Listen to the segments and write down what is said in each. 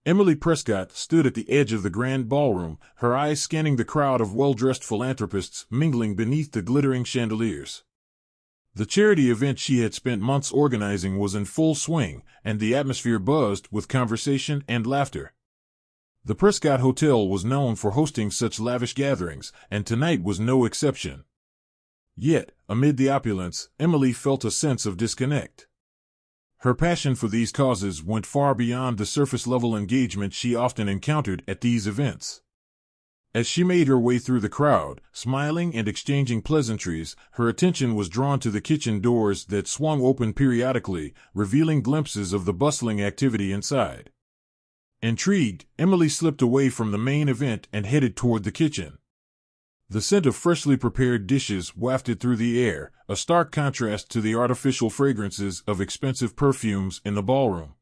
Emily Prescott stood at the edge of the grand ballroom, her eyes scanning the crowd of well-dressed philanthropists mingling beneath the glittering chandeliers. The charity event she had spent months organizing was in full swing, and the atmosphere buzzed with conversation and laughter. The Prescott Hotel was known for hosting such lavish gatherings, and tonight was no exception. Yet, amid the opulence, Emily felt a sense of disconnect. Her passion for these causes went far beyond the surface-level engagement she often encountered at these events. As she made her way through the crowd, smiling and exchanging pleasantries, her attention was drawn to the kitchen doors that swung open periodically, revealing glimpses of the bustling activity inside. Intrigued, Emily slipped away from the main event and headed toward the kitchen. The scent of freshly prepared dishes wafted through the air, a stark contrast to the artificial fragrances of expensive perfumes in the ballroom.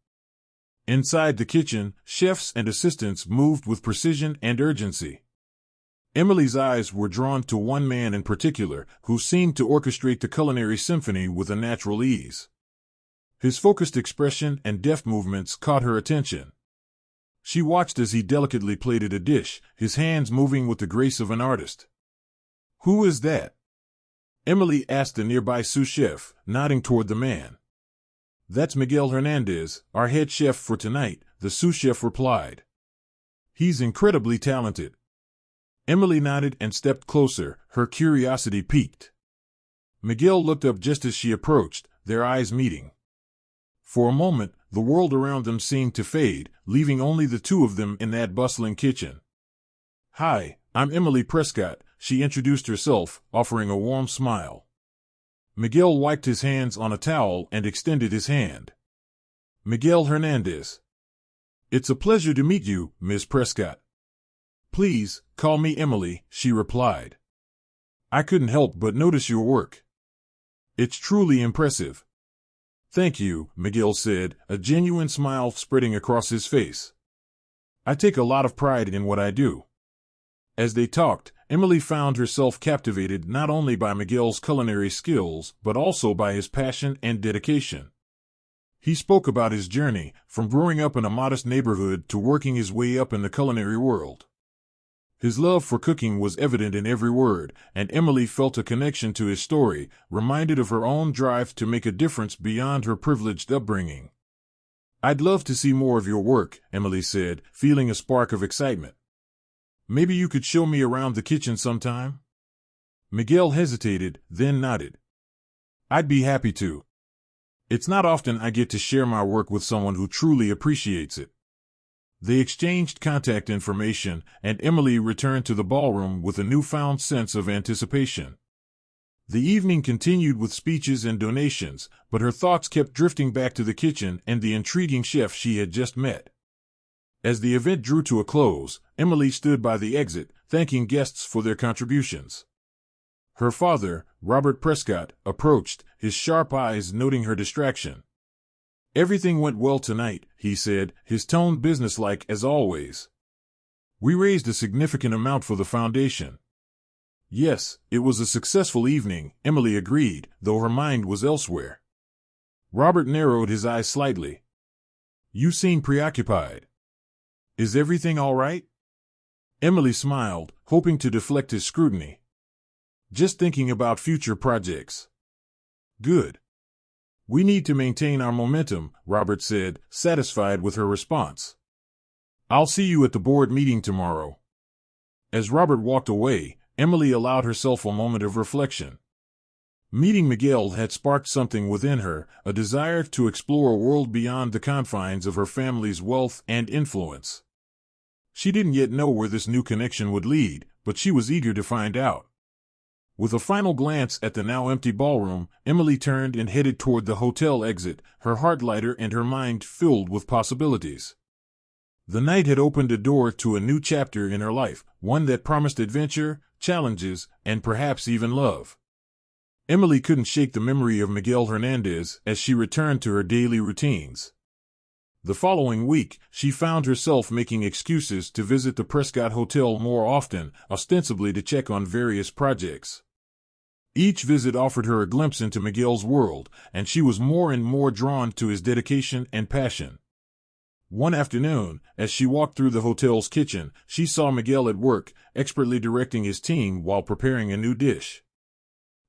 Inside the kitchen, chefs and assistants moved with precision and urgency. Emily's eyes were drawn to one man in particular, who seemed to orchestrate the culinary symphony with a natural ease. His focused expression and deft movements caught her attention. She watched as he delicately plated a dish, his hands moving with the grace of an artist. "Who is that?" Emily asked the nearby sous chef, nodding toward the man. "That's Miguel Hernandez, our head chef for tonight," the sous chef replied. "He's incredibly talented." Emily nodded and stepped closer, her curiosity piqued. Miguel looked up just as she approached, their eyes meeting. For a moment, the world around them seemed to fade, leaving only the two of them in that bustling kitchen. "Hi, I'm Emily Prescott," she introduced herself, offering a warm smile. Miguel wiped his hands on a towel and extended his hand. "Miguel Hernandez. It's a pleasure to meet you, Miss Prescott." "Please, call me Emily," she replied. "I couldn't help but notice your work. It's truly impressive." "Thank you," Miguel said, a genuine smile spreading across his face. "I take a lot of pride in what I do." As they talked, Emily found herself captivated not only by Miguel's culinary skills, but also by his passion and dedication. He spoke about his journey, from growing up in a modest neighborhood to working his way up in the culinary world. His love for cooking was evident in every word, and Emily felt a connection to his story, reminded of her own drive to make a difference beyond her privileged upbringing. "I'd love to see more of your work," Emily said, feeling a spark of excitement. "Maybe you could show me around the kitchen sometime?" Miguel hesitated, then nodded. "I'd be happy to. It's not often I get to share my work with someone who truly appreciates it." They exchanged contact information, and Emily returned to the ballroom with a newfound sense of anticipation. The evening continued with speeches and donations, but her thoughts kept drifting back to the kitchen and the intriguing chef she had just met. As the event drew to a close, Emily stood by the exit, thanking guests for their contributions. Her father, Robert Prescott, approached, his sharp eyes noting her distraction. "Everything went well tonight," he said, his tone businesslike as always. "We raised a significant amount for the foundation." "Yes, it was a successful evening," Emily agreed, though her mind was elsewhere. Robert narrowed his eyes slightly. "You seem preoccupied. Is everything all right?" Emily smiled, hoping to deflect his scrutiny. "Just thinking about future projects." "Good. We need to maintain our momentum," Robert said, satisfied with her response. "I'll see you at the board meeting tomorrow." As Robert walked away, Emily allowed herself a moment of reflection. Meeting Miguel had sparked something within her, a desire to explore a world beyond the confines of her family's wealth and influence. She didn't yet know where this new connection would lead, but she was eager to find out. With a final glance at the now empty ballroom, Emily turned and headed toward the hotel exit, her heart lighter and her mind filled with possibilities. The night had opened a door to a new chapter in her life, one that promised adventure, challenges, and perhaps even love. Emily couldn't shake the memory of Miguel Hernandez as she returned to her daily routines. The following week, she found herself making excuses to visit the Prescott Hotel more often, ostensibly to check on various projects. Each visit offered her a glimpse into Miguel's world, and she was more and more drawn to his dedication and passion. One afternoon, as she walked through the hotel's kitchen, she saw Miguel at work, expertly directing his team while preparing a new dish.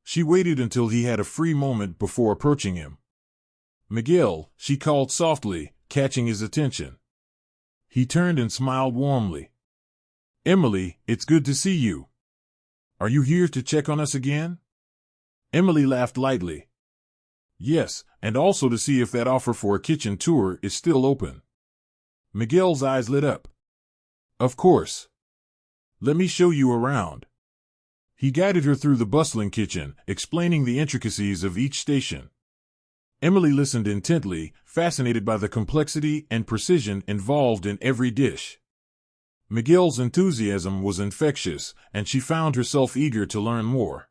She waited until he had a free moment before approaching him. "Miguel," she called softly, catching his attention. He turned and smiled warmly. "Emily, it's good to see you. Are you here to check on us again?" Emily laughed lightly. "Yes, and also to see if that offer for a kitchen tour is still open." Miguel's eyes lit up. "Of course. Let me show you around." He guided her through the bustling kitchen, explaining the intricacies of each station. Emily listened intently, fascinated by the complexity and precision involved in every dish. Miguel's enthusiasm was infectious, and she found herself eager to learn more.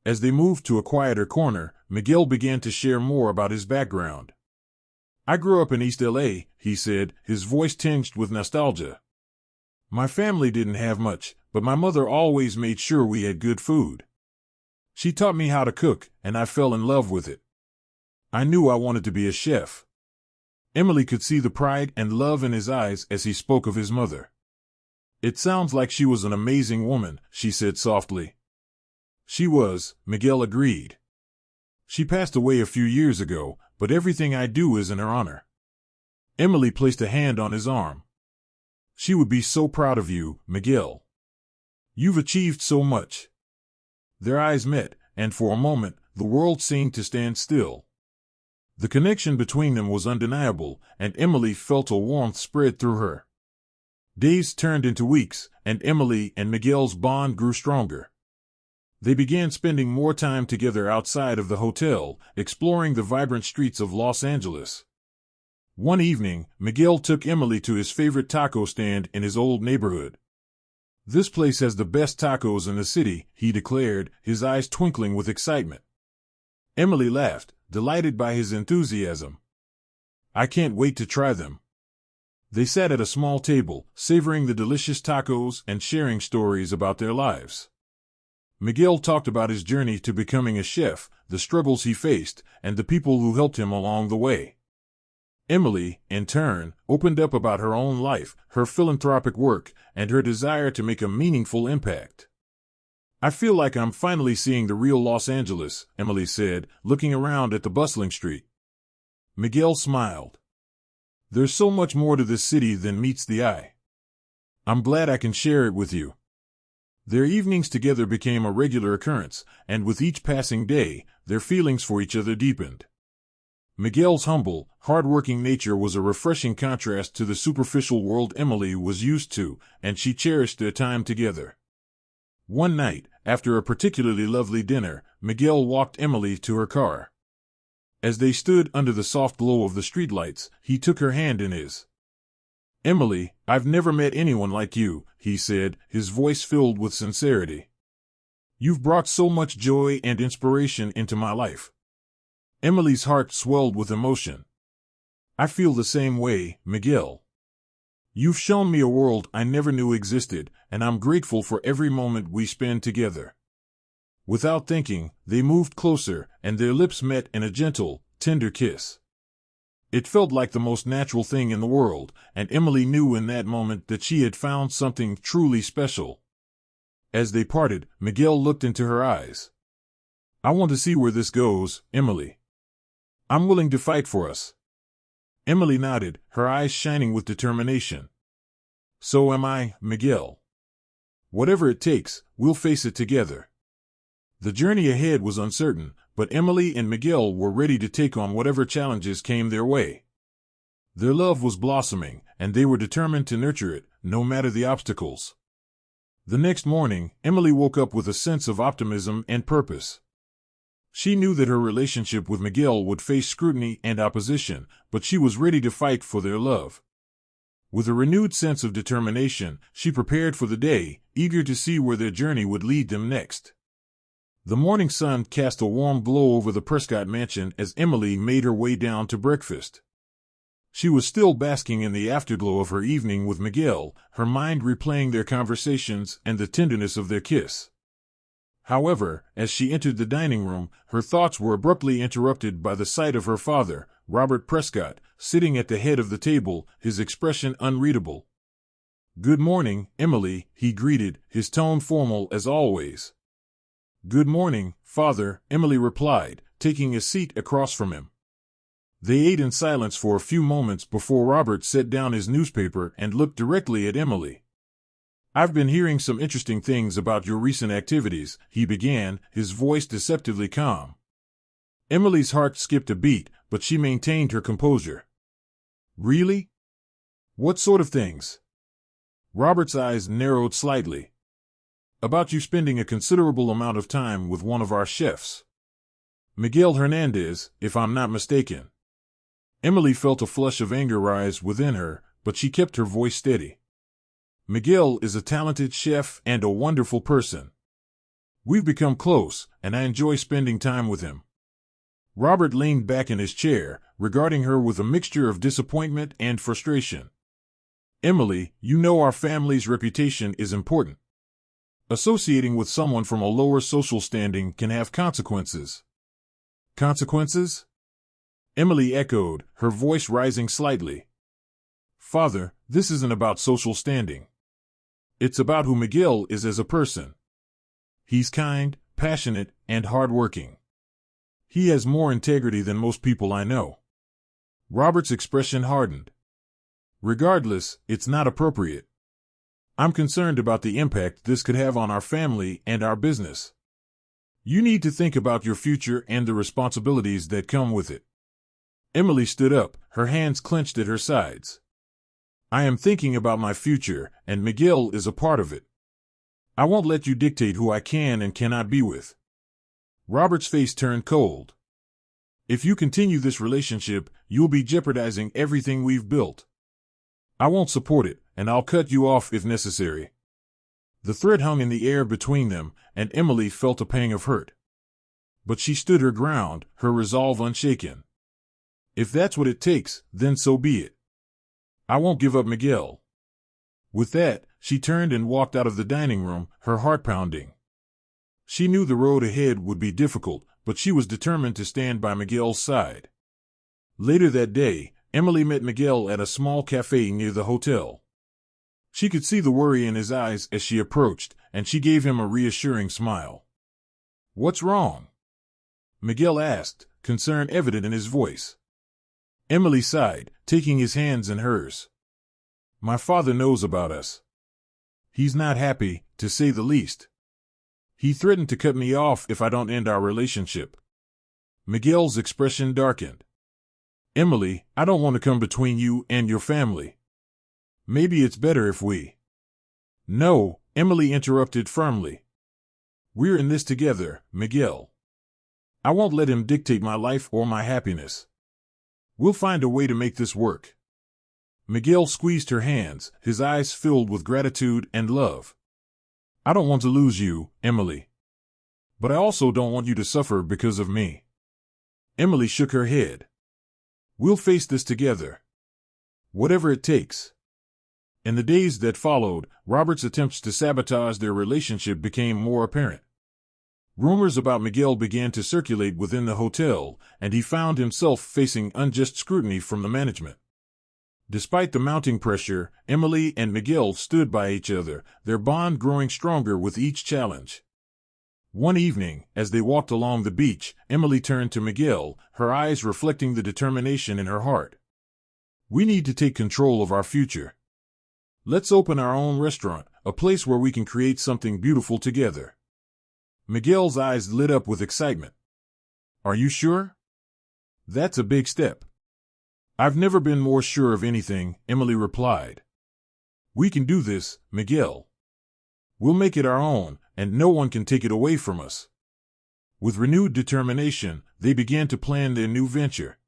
As they moved to a quieter corner, Miguel began to share more about his background. "I grew up in East LA," he said, his voice tinged with nostalgia. "My family didn't have much, but my mother always made sure we had good food. She taught me how to cook, and I fell in love with it. I knew I wanted to be a chef." Emily could see the pride and love in his eyes as he spoke of his mother. "It sounds like she was an amazing woman," she said softly. "She was," Miguel agreed. "She passed away a few years ago, but everything I do is in her honor." Emily placed a hand on his arm. "She would be so proud of you, Miguel. You've achieved so much." Their eyes met, and for a moment, the world seemed to stand still. The connection between them was undeniable, and Emily felt a warmth spread through her. Days turned into weeks, and Emily and Miguel's bond grew stronger. They began spending more time together outside of the hotel, exploring the vibrant streets of Los Angeles. One evening, Miguel took Emily to his favorite taco stand in his old neighborhood. "This place has the best tacos in the city," he declared, his eyes twinkling with excitement. Emily laughed, delighted by his enthusiasm. "I can't wait to try them." They sat at a small table, savoring the delicious tacos and sharing stories about their lives. Miguel talked about his journey to becoming a chef, the struggles he faced, and the people who helped him along the way. Emily, in turn, opened up about her own life, her philanthropic work, and her desire to make a meaningful impact. "I feel like I'm finally seeing the real Los Angeles," Emily said, looking around at the bustling street. Miguel smiled. "There's so much more to this city than meets the eye. I'm glad I can share it with you." Their evenings together became a regular occurrence, and with each passing day, their feelings for each other deepened. Miguel's humble, hard-working nature was a refreshing contrast to the superficial world Emily was used to, and she cherished their time together. One night, after a particularly lovely dinner, Miguel walked Emily to her car. As they stood under the soft glow of the streetlights, he took her hand in his. "Emily, I've never met anyone like you," he said, his voice filled with sincerity. "You've brought so much joy and inspiration into my life." Emily's heart swelled with emotion. "I feel the same way, Miguel. You've shown me a world I never knew existed, and I'm grateful for every moment we spend together." Without thinking, they moved closer, and their lips met in a gentle, tender kiss. It felt like the most natural thing in the world, and Emily knew in that moment that she had found something truly special. As they parted, Miguel looked into her eyes. "I want to see where this goes, Emily. I'm willing to fight for us." Emily nodded, her eyes shining with determination. "So am I, Miguel. Whatever it takes, we'll face it together." The journey ahead was uncertain, but Emily and Miguel were ready to take on whatever challenges came their way. Their love was blossoming, and they were determined to nurture it, no matter the obstacles. The next morning, Emily woke up with a sense of optimism and purpose. She knew that her relationship with Miguel would face scrutiny and opposition, but she was ready to fight for their love. With a renewed sense of determination, she prepared for the day, eager to see where their journey would lead them next. The morning sun cast a warm glow over the Prescott mansion as Emily made her way down to breakfast. She was still basking in the afterglow of her evening with Miguel, her mind replaying their conversations and the tenderness of their kiss. However, as she entered the dining room, her thoughts were abruptly interrupted by the sight of her father, Robert Prescott, sitting at the head of the table, his expression unreadable. "Good morning, Emily," he greeted, his tone formal as always. "Good morning, Father," Emily replied, taking a seat across from him. They ate in silence for a few moments before Robert set down his newspaper and looked directly at Emily. "I've been hearing some interesting things about your recent activities," he began, his voice deceptively calm. Emily's heart skipped a beat, but she maintained her composure. "Really? What sort of things?" Robert's eyes narrowed slightly. "About you spending a considerable amount of time with one of our chefs. Miguel Hernandez, if I'm not mistaken." Emily felt a flush of anger rise within her, but she kept her voice steady. "Miguel is a talented chef and a wonderful person. We've become close, and I enjoy spending time with him." Robert leaned back in his chair, regarding her with a mixture of disappointment and frustration. "Emily, you know our family's reputation is important. Associating with someone from a lower social standing can have consequences." "Consequences?" Emily echoed, her voice rising slightly. "Father, this isn't about social standing. It's about who Miguel is as a person. He's kind, passionate, and hardworking. He has more integrity than most people I know." Robert's expression hardened. "Regardless, it's not appropriate. I'm concerned about the impact this could have on our family and our business. You need to think about your future and the responsibilities that come with it." Emily stood up, her hands clenched at her sides. "I am thinking about my future, and Miguel is a part of it. I won't let you dictate who I can and cannot be with." Robert's face turned cold. "If you continue this relationship, you'll be jeopardizing everything we've built. I won't support it, and I'll cut you off if necessary." The threat hung in the air between them, and Emily felt a pang of hurt. But she stood her ground, her resolve unshaken. "If that's what it takes, then so be it. I won't give up Miguel." With that, she turned and walked out of the dining room, her heart pounding. She knew the road ahead would be difficult, but she was determined to stand by Miguel's side. Later that day, Emily met Miguel at a small cafe near the hotel. She could see the worry in his eyes as she approached, and she gave him a reassuring smile. "What's wrong?" Miguel asked, concern evident in his voice. Emily sighed, taking his hands in hers. "My father knows about us. He's not happy, to say the least. He threatened to cut me off if I don't end our relationship." Miguel's expression darkened. "Emily, I don't want to come between you and your family. Maybe it's better if we—" "No," Emily interrupted firmly. "We're in this together, Miguel. I won't let him dictate my life or my happiness. We'll find a way to make this work." Miguel squeezed her hands, his eyes filled with gratitude and love. "I don't want to lose you, Emily. But I also don't want you to suffer because of me." Emily shook her head. "We'll face this together. Whatever it takes." In the days that followed, Robert's attempts to sabotage their relationship became more apparent. Rumors about Miguel began to circulate within the hotel, and he found himself facing unjust scrutiny from the management. Despite the mounting pressure, Emily and Miguel stood by each other, their bond growing stronger with each challenge. One evening, as they walked along the beach, Emily turned to Miguel, her eyes reflecting the determination in her heart. "We need to take control of our future. Let's open our own restaurant, a place where we can create something beautiful together." Miguel's eyes lit up with excitement. "Are you sure? That's a big step." "I've never been more sure of anything," Emily replied. "We can do this, Miguel. We'll make it our own, and no one can take it away from us." With renewed determination, they began to plan their new venture.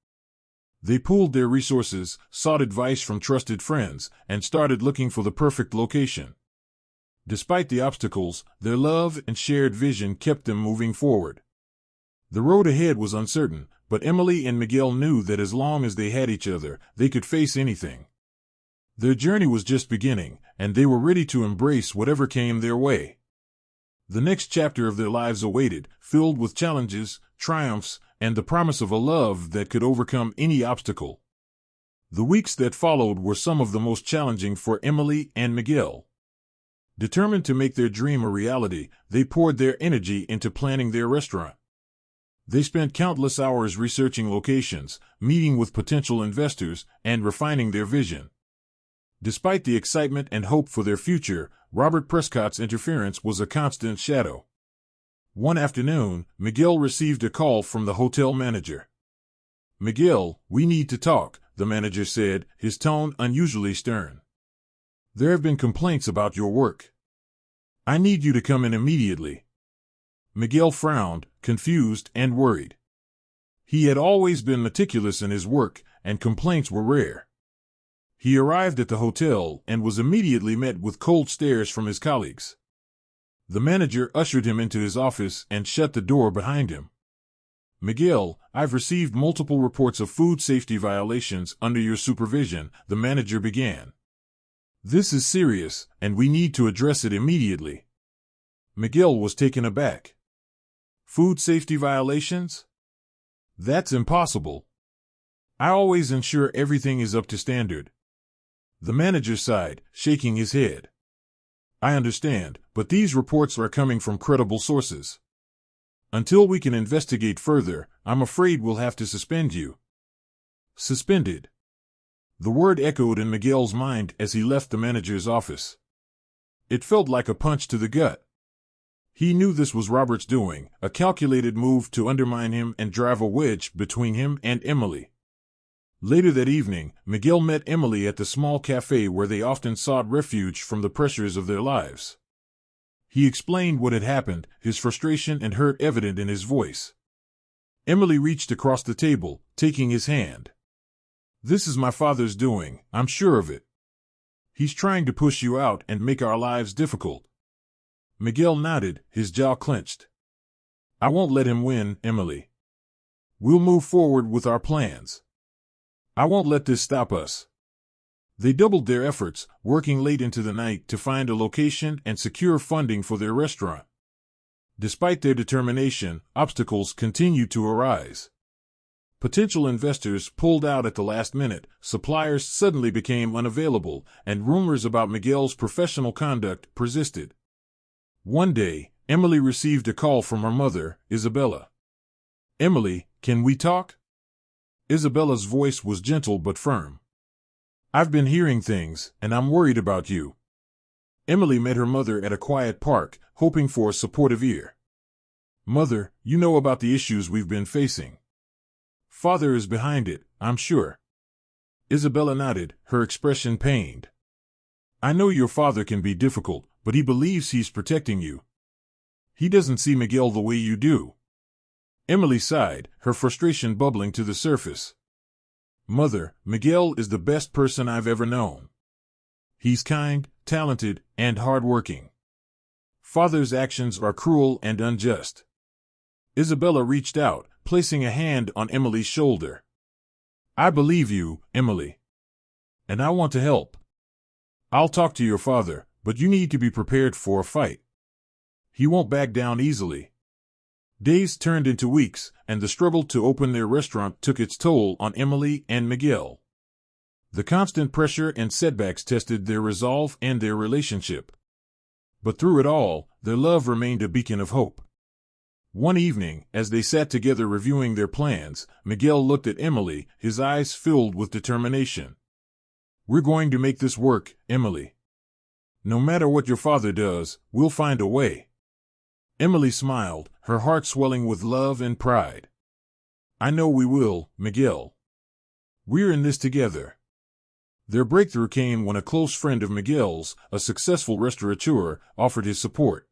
They pooled their resources, sought advice from trusted friends, and started looking for the perfect location. Despite the obstacles, their love and shared vision kept them moving forward. The road ahead was uncertain, but Emily and Miguel knew that as long as they had each other, they could face anything. Their journey was just beginning, and they were ready to embrace whatever came their way. The next chapter of their lives awaited, filled with challenges, triumphs, and the promise of a love that could overcome any obstacle. The weeks that followed were some of the most challenging for Emily and Miguel. Determined to make their dream a reality, they poured their energy into planning their restaurant. They spent countless hours researching locations, meeting with potential investors, and refining their vision. Despite the excitement and hope for their future, Robert Prescott's interference was a constant shadow. One afternoon, Miguel received a call from the hotel manager. "Miguel, we need to talk," the manager said, his tone unusually stern. "There have been complaints about your work. I need you to come in immediately." Miguel frowned, confused and worried. He had always been meticulous in his work, and complaints were rare. He arrived at the hotel and was immediately met with cold stares from his colleagues. The manager ushered him into his office and shut the door behind him. "Miguel, I've received multiple reports of food safety violations under your supervision," the manager began. "This is serious, and we need to address it immediately." Miguel was taken aback. "Food safety violations? That's impossible. I always ensure everything is up to standard." The manager sighed, shaking his head. "I understand, but these reports are coming from credible sources. Until we can investigate further, I'm afraid we'll have to suspend you." Suspended. The word echoed in Miguel's mind as he left the manager's office. It felt like a punch to the gut. He knew this was Robert's doing, a calculated move to undermine him and drive a wedge between him and Emily. Later that evening, Miguel met Emily at the small cafe where they often sought refuge from the pressures of their lives. He explained what had happened, his frustration and hurt evident in his voice. Emily reached across the table, taking his hand. "This is my father's doing, I'm sure of it. He's trying to push you out and make our lives difficult." Miguel nodded, his jaw clenched. "I won't let him win, Emily. We'll move forward with our plans. I won't let this stop us." They doubled their efforts, working late into the night to find a location and secure funding for their restaurant. Despite their determination, obstacles continued to arise. Potential investors pulled out at the last minute, suppliers suddenly became unavailable, and rumors about Miguel's professional conduct persisted. One day, Emily received a call from her mother, Isabella. "Emily, can we talk?" Isabella's voice was gentle but firm. "I've been hearing things, and I'm worried about you." Emily met her mother at a quiet park, hoping for a supportive ear. "Mother, you know about the issues we've been facing. Father is behind it, I'm sure." Isabella nodded, her expression pained. "I know your father can be difficult, but he believes he's protecting you. He doesn't see Miguel the way you do." Emily sighed, her frustration bubbling to the surface. "Mother, Miguel is the best person I've ever known. He's kind, talented, and hardworking. Father's actions are cruel and unjust." Isabella reached out, placing a hand on Emily's shoulder. "I believe you, Emily. And I want to help. I'll talk to your father, but you need to be prepared for a fight. He won't back down easily." Days turned into weeks, and the struggle to open their restaurant took its toll on Emily and Miguel. The constant pressure and setbacks tested their resolve and their relationship. But through it all, their love remained a beacon of hope. One evening, as they sat together reviewing their plans, Miguel looked at Emily, his eyes filled with determination. "We're going to make this work, Emily. No matter what your father does, we'll find a way." Emily smiled, her heart swelling with love and pride. "I know we will, Miguel. We're in this together." Their breakthrough came when a close friend of Miguel's, a successful restaurateur, offered his support.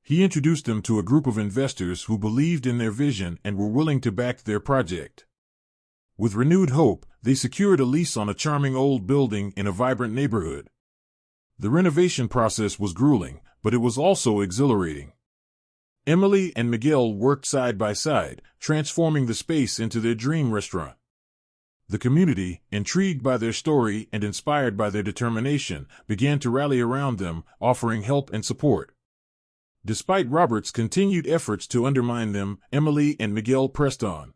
He introduced them to a group of investors who believed in their vision and were willing to back their project. With renewed hope, they secured a lease on a charming old building in a vibrant neighborhood. The renovation process was grueling, but it was also exhilarating. Emily and Miguel worked side by side, transforming the space into their dream restaurant. The community, intrigued by their story and inspired by their determination, began to rally around them, offering help and support. Despite Robert's continued efforts to undermine them, Emily and Miguel pressed on.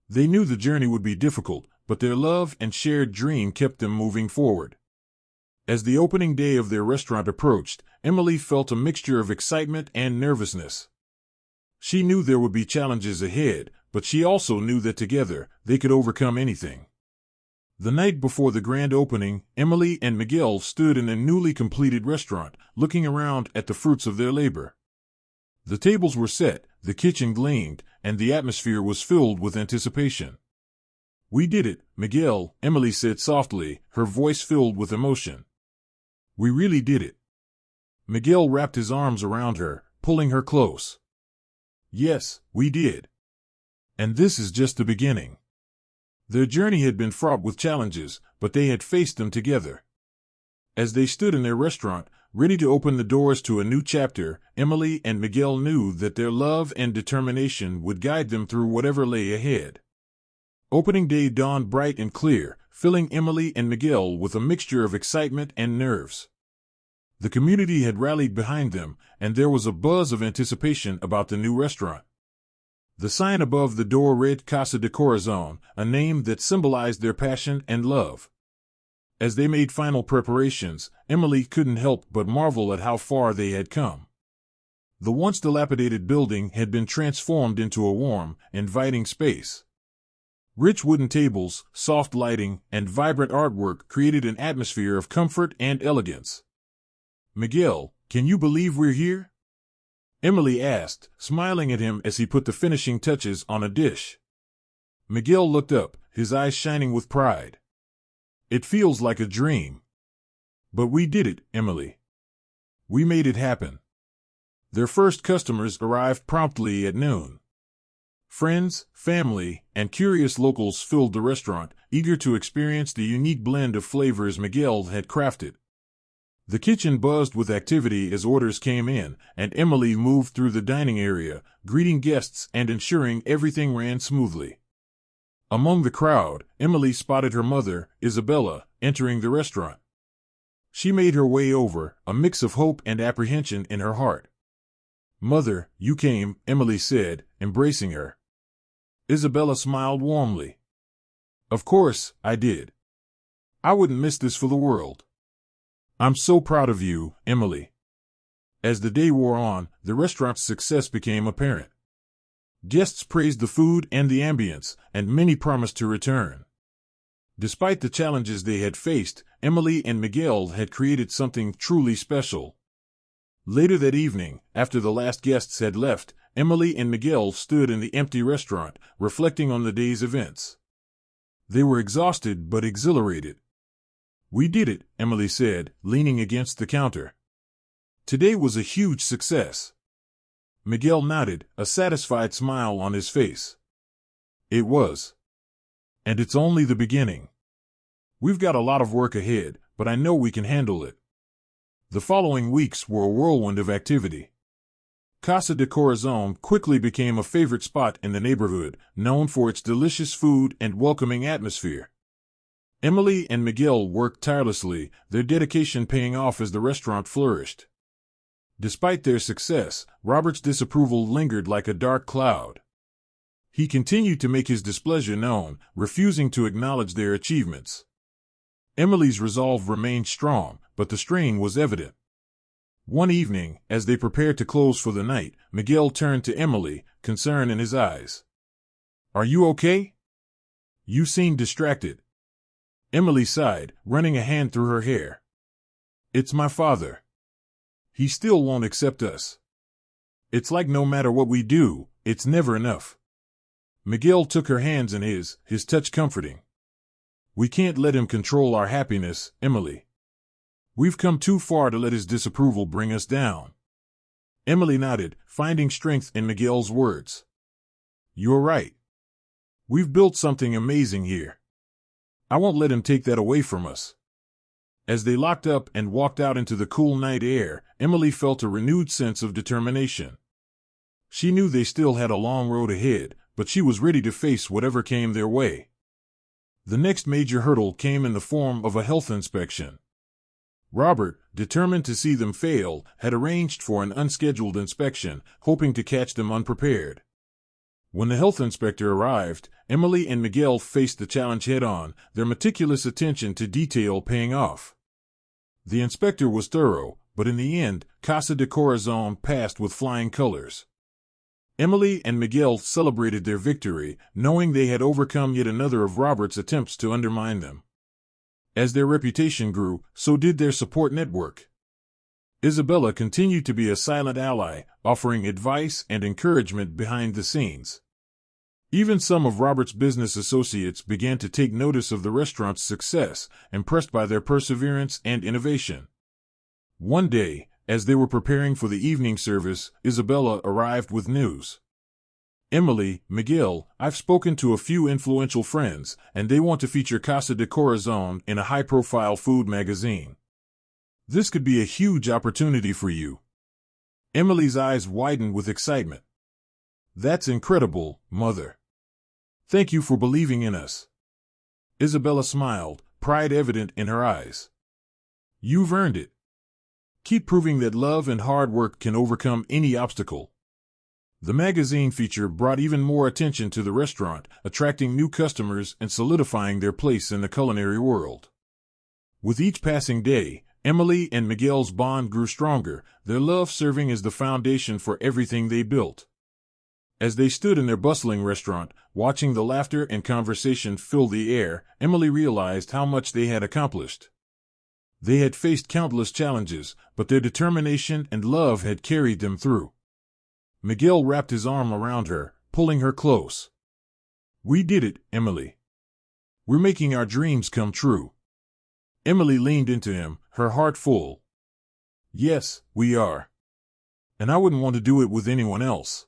They knew the journey would be difficult, but their love and shared dream kept them moving forward. As the opening day of their restaurant approached, Emily felt a mixture of excitement and nervousness. She knew there would be challenges ahead, but she also knew that together, they could overcome anything. The night before the grand opening, Emily and Miguel stood in a newly completed restaurant, looking around at the fruits of their labor. The tables were set, the kitchen gleamed, and the atmosphere was filled with anticipation. "We did it, Miguel," Emily said softly, her voice filled with emotion. "We really did it." Miguel wrapped his arms around her, pulling her close. "Yes, we did. And this is just the beginning." Their journey had been fraught with challenges, but they had faced them together. As they stood in their restaurant, ready to open the doors to a new chapter, Emily and Miguel knew that their love and determination would guide them through whatever lay ahead. Opening day dawned bright and clear, filling Emily and Miguel with a mixture of excitement and nerves. The community had rallied behind them, and there was a buzz of anticipation about the new restaurant. The sign above the door read Casa de Corazon, a name that symbolized their passion and love. As they made final preparations, Emily couldn't help but marvel at how far they had come. The once dilapidated building had been transformed into a warm, inviting space. Rich wooden tables, soft lighting, and vibrant artwork created an atmosphere of comfort and elegance. "Miguel, can you believe we're here?" Emily asked, smiling at him as he put the finishing touches on a dish. Miguel looked up, his eyes shining with pride. "It feels like a dream." "But we did it, Emily. We made it happen." Their first customers arrived promptly at noon. Friends, family, and curious locals filled the restaurant, eager to experience the unique blend of flavors Miguel had crafted. The kitchen buzzed with activity as orders came in, and Emily moved through the dining area, greeting guests and ensuring everything ran smoothly. Among the crowd, Emily spotted her mother, Isabella, entering the restaurant. She made her way over, a mix of hope and apprehension in her heart. "Mother, you came," Emily said, embracing her. Isabella smiled warmly. "Of course, I did. I wouldn't miss this for the world." "I'm so proud of you, Emily." As the day wore on, the restaurant's success became apparent. Guests praised the food and the ambience, and many promised to return. Despite the challenges they had faced, Emily and Miguel had created something truly special. Later that evening, after the last guests had left, Emily and Miguel stood in the empty restaurant, reflecting on the day's events. They were exhausted but exhilarated. "We did it," Emily said, leaning against the counter. "Today was a huge success." Miguel nodded, a satisfied smile on his face. "It was. And it's only the beginning. We've got a lot of work ahead, but I know we can handle it." The following weeks were a whirlwind of activity. Casa de Corazon quickly became a favorite spot in the neighborhood, known for its delicious food and welcoming atmosphere. Emily and Miguel worked tirelessly, their dedication paying off as the restaurant flourished. Despite their success, Robert's disapproval lingered like a dark cloud. He continued to make his displeasure known, refusing to acknowledge their achievements. Emily's resolve remained strong, but the strain was evident. One evening, as they prepared to close for the night, Miguel turned to Emily, concern in his eyes. "Are you okay? You seem distracted." Emily sighed, running a hand through her hair. "It's my father. He still won't accept us. It's like no matter what we do, it's never enough." Miguel took her hands in his touch comforting. "We can't let him control our happiness, Emily. We've come too far to let his disapproval bring us down." Emily nodded, finding strength in Miguel's words. "You're right. We've built something amazing here. I won't let him take that away from us." As they locked up and walked out into the cool night air, Emily felt a renewed sense of determination. She knew they still had a long road ahead, but she was ready to face whatever came their way. The next major hurdle came in the form of a health inspection. Robert, determined to see them fail, had arranged for an unscheduled inspection, hoping to catch them unprepared. When the health inspector arrived, Emily and Miguel faced the challenge head-on, their meticulous attention to detail paying off. The inspector was thorough, but in the end, Casa de Corazon passed with flying colors. Emily and Miguel celebrated their victory, knowing they had overcome yet another of Robert's attempts to undermine them. As their reputation grew, so did their support network. Isabella continued to be a silent ally, offering advice and encouragement behind the scenes. Even some of Robert's business associates began to take notice of the restaurant's success, impressed by their perseverance and innovation. One day, as they were preparing for the evening service, Isabella arrived with news. "Emily, Miguel, I've spoken to a few influential friends, and they want to feature Casa de Corazon in a high-profile food magazine. This could be a huge opportunity for you." Emily's eyes widened with excitement. "That's incredible, Mother. Thank you for believing in us." Isabella smiled, pride evident in her eyes. "You've earned it. Keep proving that love and hard work can overcome any obstacle." The magazine feature brought even more attention to the restaurant, attracting new customers and solidifying their place in the culinary world. With each passing day, Emily and Miguel's bond grew stronger, their love serving as the foundation for everything they built. As they stood in their bustling restaurant, watching the laughter and conversation fill the air, Emily realized how much they had accomplished. They had faced countless challenges, but their determination and love had carried them through. Miguel wrapped his arm around her, pulling her close. "We did it, Emily. We're making our dreams come true." Emily leaned into him, her heart full. "Yes, we are. And I wouldn't want to do it with anyone else."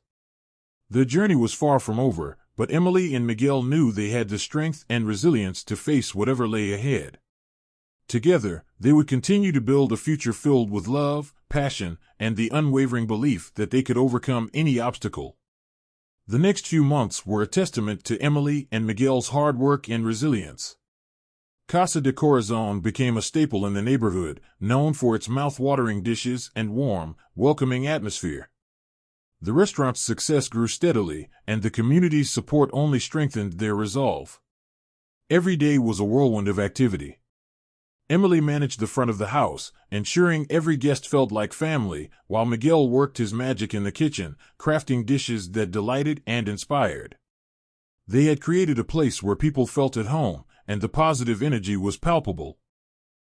Their journey was far from over, but Emily and Miguel knew they had the strength and resilience to face whatever lay ahead. Together, they would continue to build a future filled with love, passion, and the unwavering belief that they could overcome any obstacle. The next few months were a testament to Emily and Miguel's hard work and resilience. Casa de Corazon became a staple in the neighborhood, known for its mouth-watering dishes and warm, welcoming atmosphere. The restaurant's success grew steadily, and the community's support only strengthened their resolve. Every day was a whirlwind of activity. Emily managed the front of the house, ensuring every guest felt like family, while Miguel worked his magic in the kitchen, crafting dishes that delighted and inspired. They had created a place where people felt at home, and the positive energy was palpable.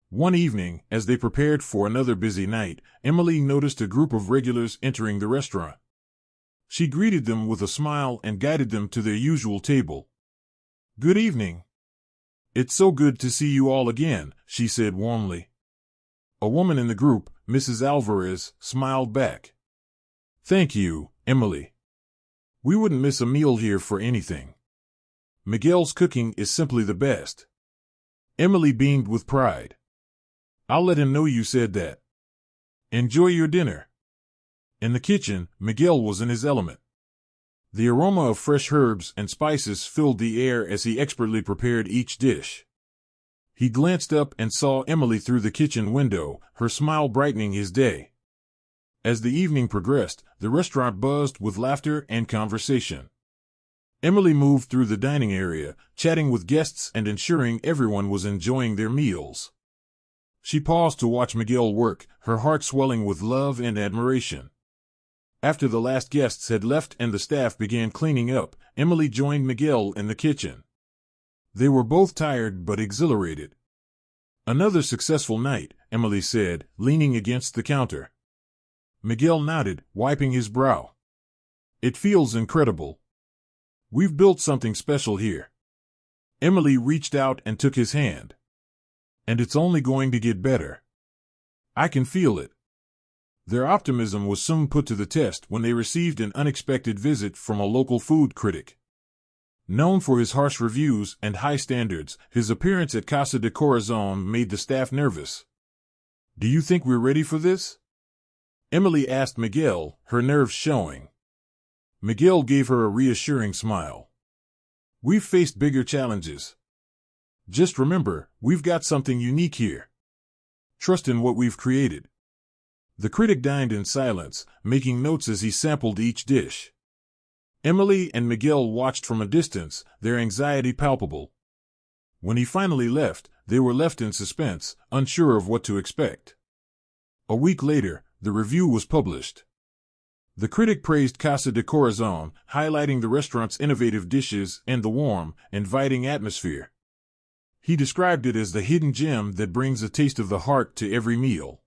One evening, as they prepared for another busy night, Emily noticed a group of regulars entering the restaurant. She greeted them with a smile and guided them to their usual table. "Good evening. It's so good to see you all again," she said warmly. A woman in the group, Mrs. Alvarez, smiled back. "Thank you, Emily. We wouldn't miss a meal here for anything. Miguel's cooking is simply the best." Emily beamed with pride. "I'll let him know you said that. Enjoy your dinner." In the kitchen, Miguel was in his element. The aroma of fresh herbs and spices filled the air as he expertly prepared each dish. He glanced up and saw Emily through the kitchen window, her smile brightening his day. As the evening progressed, the restaurant buzzed with laughter and conversation. Emily moved through the dining area, chatting with guests and ensuring everyone was enjoying their meals. She paused to watch Miguel work, her heart swelling with love and admiration. After the last guests had left and the staff began cleaning up, Emily joined Miguel in the kitchen. They were both tired but exhilarated. "Another successful night," Emily said, leaning against the counter. Miguel nodded, wiping his brow. "It feels incredible. We've built something special here." Emily reached out and took his hand. "And it's only going to get better. I can feel it." Their optimism was soon put to the test when they received an unexpected visit from a local food critic. Known for his harsh reviews and high standards, his appearance at Casa de Corazon made the staff nervous. "Do you think we're ready for this?" Emily asked Miguel, her nerves showing. Miguel gave her a reassuring smile. "We've faced bigger challenges. Just remember, we've got something unique here. Trust in what we've created." The critic dined in silence, making notes as he sampled each dish. Emily and Miguel watched from a distance, their anxiety palpable. When he finally left, they were left in suspense, unsure of what to expect. A week later, the review was published. The critic praised Casa de Corazon, highlighting the restaurant's innovative dishes and the warm, inviting atmosphere. He described it as the hidden gem that brings a taste of the heart to every meal.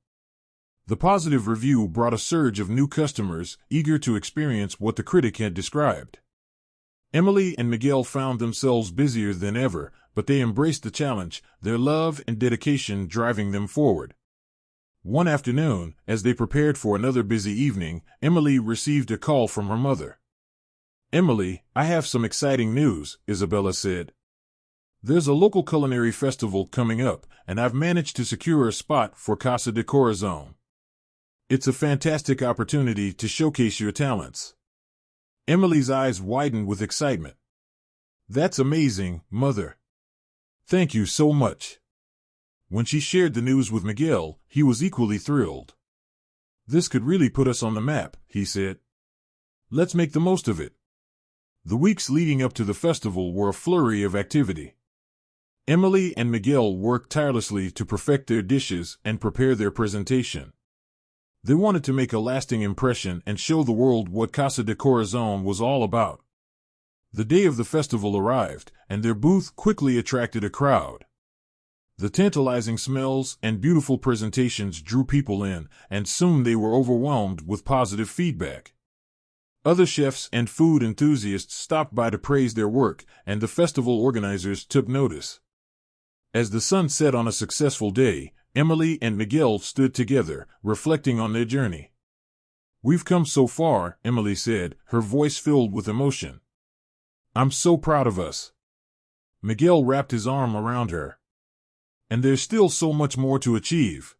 The positive review brought a surge of new customers, eager to experience what the critic had described. Emily and Miguel found themselves busier than ever, but they embraced the challenge, their love and dedication driving them forward. One afternoon, as they prepared for another busy evening, Emily received a call from her mother. "Emily, I have some exciting news," Isabella said. "There's a local culinary festival coming up, and I've managed to secure a spot for Casa de Corazon. It's a fantastic opportunity to showcase your talents." Emily's eyes widened with excitement. "That's amazing, Mother. Thank you so much." When she shared the news with Miguel, he was equally thrilled. "This could really put us on the map," he said. "Let's make the most of it." The weeks leading up to the festival were a flurry of activity. Emily and Miguel worked tirelessly to perfect their dishes and prepare their presentation. They wanted to make a lasting impression and show the world what Casa de Corazon was all about. The day of the festival arrived, and their booth quickly attracted a crowd. The tantalizing smells and beautiful presentations drew people in, and soon they were overwhelmed with positive feedback. Other chefs and food enthusiasts stopped by to praise their work, and the festival organizers took notice. As the sun set on a successful day, Emily and Miguel stood together, reflecting on their journey. "We've come so far," Emily said, her voice filled with emotion. "I'm so proud of us." Miguel wrapped his arm around her. "And there's still so much more to achieve.